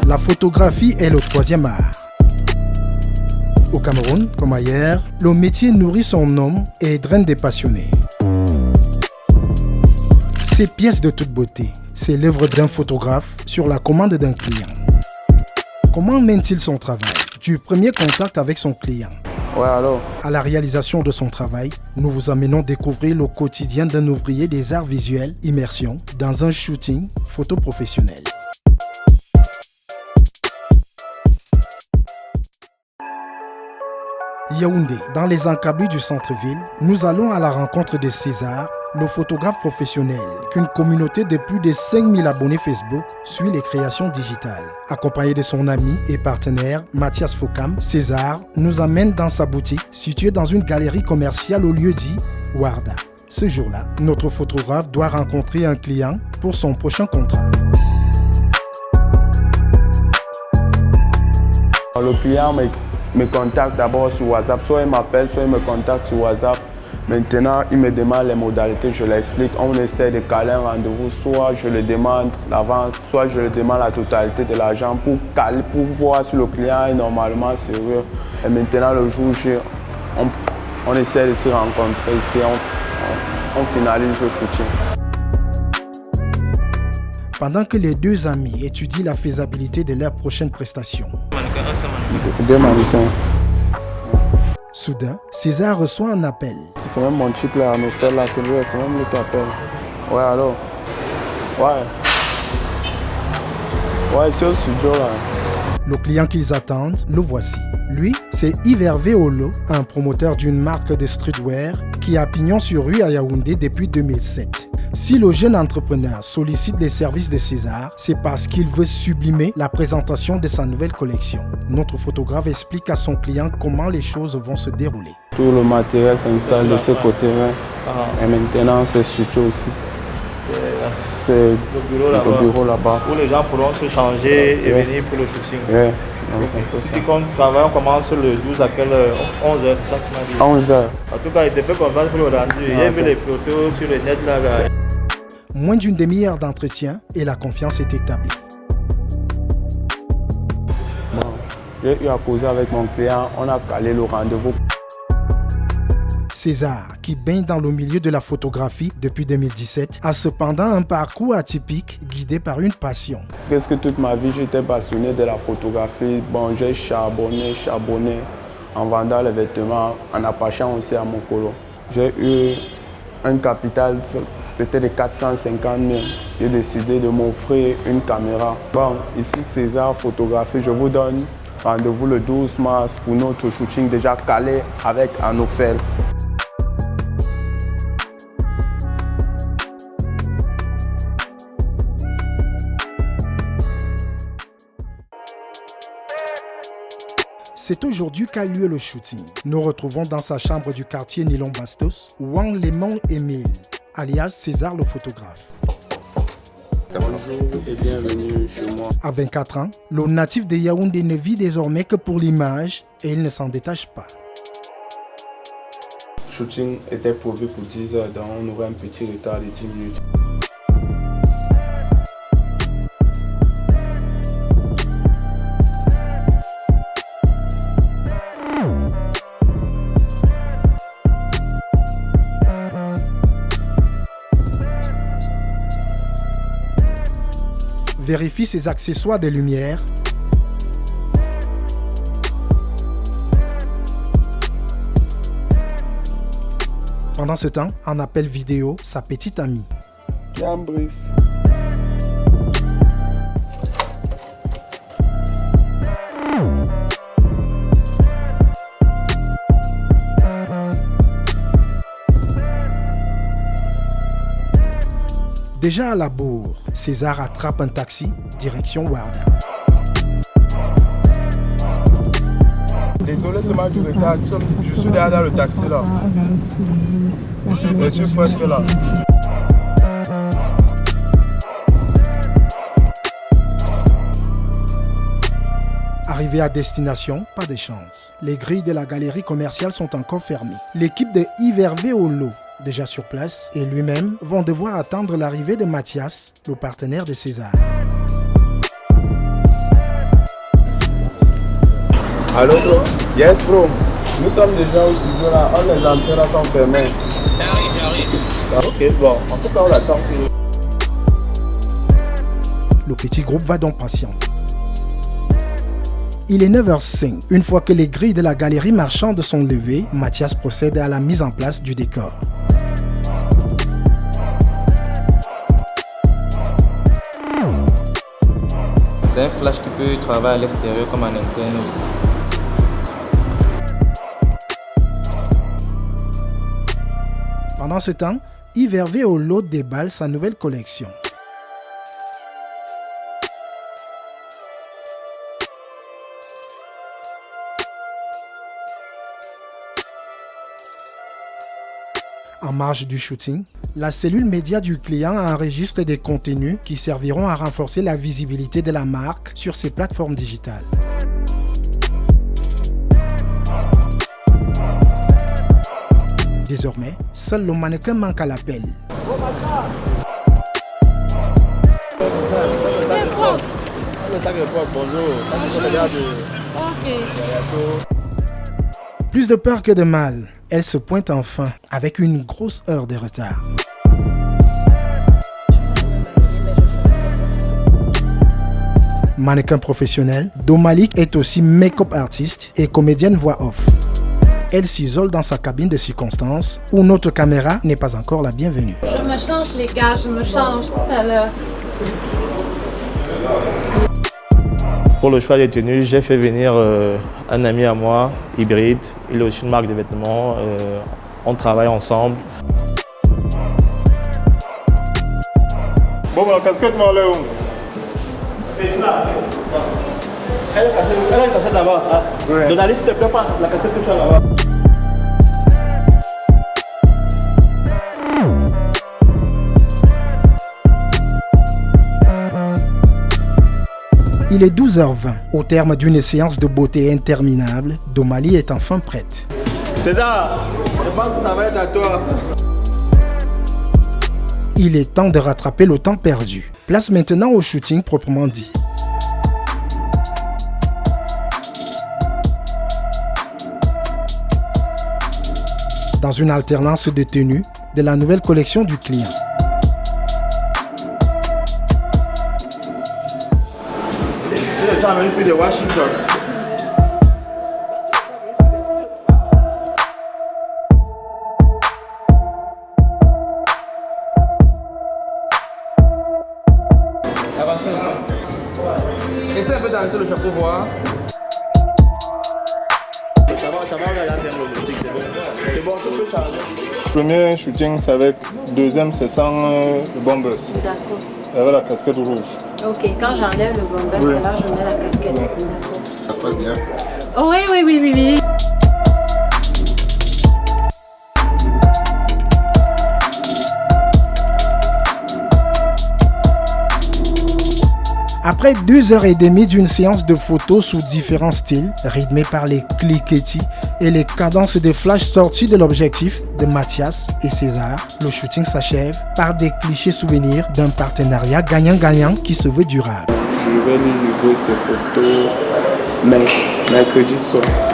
La photographie est le troisième art. Au Cameroun, comme ailleurs, le métier nourrit son homme et draine des passionnés. Ces pièces de toute beauté, c'est l'œuvre d'un photographe sur la commande d'un client. Comment mène-t-il son travail? Du premier contact avec son client à la réalisation de son travail, nous vous amenons découvrir le quotidien d'un ouvrier des arts visuels, immersion, dans un shooting photo professionnel. Yaoundé, dans les encablures du centre-ville, nous allons à la rencontre de César, le photographe professionnel, qu'une communauté de plus de 5000 abonnés Facebook suit les créations digitales. Accompagné de son ami et partenaire Mathias Fokam, César nous amène dans sa boutique située dans une galerie commerciale au lieu dit Warda. Ce jour-là, notre photographe doit rencontrer un client pour son prochain contrat. Le client me contacte d'abord sur WhatsApp, soit il m'appelle, soit il me contacte sur WhatsApp. Maintenant, il me demande les modalités, je l'explique. On essaie de caler un rendez-vous, soit je le demande l'avance, soit je le demande la totalité de l'argent pour voir si le client est normalement sérieux. Et maintenant, le jour J, on essaie de se rencontrer ici, on finalise le shooting. Pendant que les deux amis étudient la faisabilité de leur prochaine prestation, soudain, César reçoit un appel. C'est même mon type là, à nous faire l'atelier, c'est même lui qui appelle. Ouais, alors. Ouais, c'est au studio là. Le client qu'ils attendent, le voici. Lui, c'est Yves Hervé Olo, un promoteur d'une marque de streetwear qui a pignon sur rue à Yaoundé depuis 2007. Si le jeune entrepreneur sollicite les services de César, c'est parce qu'il veut sublimer la présentation de sa nouvelle collection. Notre photographe explique à son client comment les choses vont se dérouler. Tout le matériel s'installe de ce côté-là. Et maintenant, c'est studio aussi. C'est le bureau là-bas. Où les gens pourront se changer et venir pour le shooting. Ouais. Tu travailles, on commence le 12 à quelle heure? 11h, c'est ça que tu m'as dit? 11h. En tout cas, il te fait confiance pour le rendu. Il y a vu les photos sur le net là. Moins d'une demi-heure d'entretien et la confiance est établie. Bon, j'ai eu à causer avec mon client, on a calé le rendez-vous. César, qui baigne dans le milieu de la photographie depuis 2017, a cependant un parcours atypique guidé par une passion. Presque toute ma vie, j'étais passionné de la photographie. Bon, j'ai charbonné en vendant les vêtements, en attachant aussi à mon colo. J'ai eu un capital, c'était de 450 000. J'ai décidé de m'offrir une caméra. Bon, ici César Photographie, je vous donne rendez-vous le 12 mars pour notre shooting déjà calé avec Anofel. C'est aujourd'hui qu'a lieu le shooting. Nous retrouvons dans sa chambre du quartier Nilon Bastos, Wang Lemon Emile, alias César le photographe. Bonjour et bienvenue chez moi. À 24 ans, le natif de Yaoundé ne vit désormais que pour l'image et il ne s'en détache pas. Le shooting était prévu pour 10 heures, donc on aurait un petit retard de 10 minutes. Vérifie ses accessoires de lumière. Pendant ce temps, en appel vidéo, sa petite amie. Bien, Brice. Déjà à la bourre, César attrape un taxi, direction Warda. Désolé, c'est mal du retard. Je suis derrière dans le taxi là. Je suis presque là. Arrivé à destination, pas de chance. Les grilles de la galerie commerciale sont encore fermées. L'équipe de Yves Hervé Olo, déjà sur place, et lui-même vont devoir attendre l'arrivée de Mathias, le partenaire de César. Allô, bro? Yes, bro. Nous sommes déjà au studio là. Oh, les entrées là sont fermées. J'arrive. Ah, ok, bon, en tout cas, on attend que... Le petit groupe va donc patienter. Il est 9h05. Une fois que les grilles de la galerie marchande sont levées, Mathias procède à la mise en place du décor. C'est un flash qui peut travailler à l'extérieur comme en interne aussi. Pendant ce temps, Yves Hervé au lot déballe sa nouvelle collection. En marge du shooting, la cellule média du client enregistre des contenus qui serviront à renforcer la visibilité de la marque sur ses plateformes digitales. Désormais, seul le mannequin manque à l'appel. Plus de peur que de mal, elle se pointe enfin avec une grosse heure de retard. Mannequin professionnel, Domalik est aussi make-up artiste et comédienne voix off. Elle s'isole dans sa cabine de circonstance où notre caméra n'est pas encore la bienvenue. Je me change les gars, je me change tout à l'heure. Pour le choix des tenues, j'ai fait venir un ami à moi, Hybride. Il a aussi une marque de vêtements. On travaille ensemble. Bon, la casquette, moi, là, C'est ça. Elle a une casquette là-bas. Ah. Ouais. Donald, s'il te plaît, pas la casquette que tu as là-bas. Il est 12h20. Au terme d'une séance de beauté interminable, Domali est enfin prête. César, je pense que ça va être à toi. Il est temps de rattraper le temps perdu. Place maintenant au shooting proprement dit. Dans une alternance de tenues de la nouvelle collection du client. Je suis venu de Washington. Avancez. Essaye un peu d'arrêter le chapeau, voir. Ça va, regarder le musique, c'est bon. C'est bon, tu peux changer. Premier shooting, c'est avec. Deuxième, c'est sans le bombers. D'accord. Avec la casquette rouge. Ok, quand j'enlève le bomber, Oui. c'est là que je mets la casquette. Oui. D'accord. Ça se passe bien. Oh, oui. Après 2h30 d'une séance de photos sous différents styles, rythmée par les cliquetis et les cadences des flashs sortis de l'objectif de Mathias et César, le shooting s'achève par des clichés souvenirs d'un partenariat gagnant-gagnant qui se veut durable. Je vais lui livrer ses photos mercredi soir.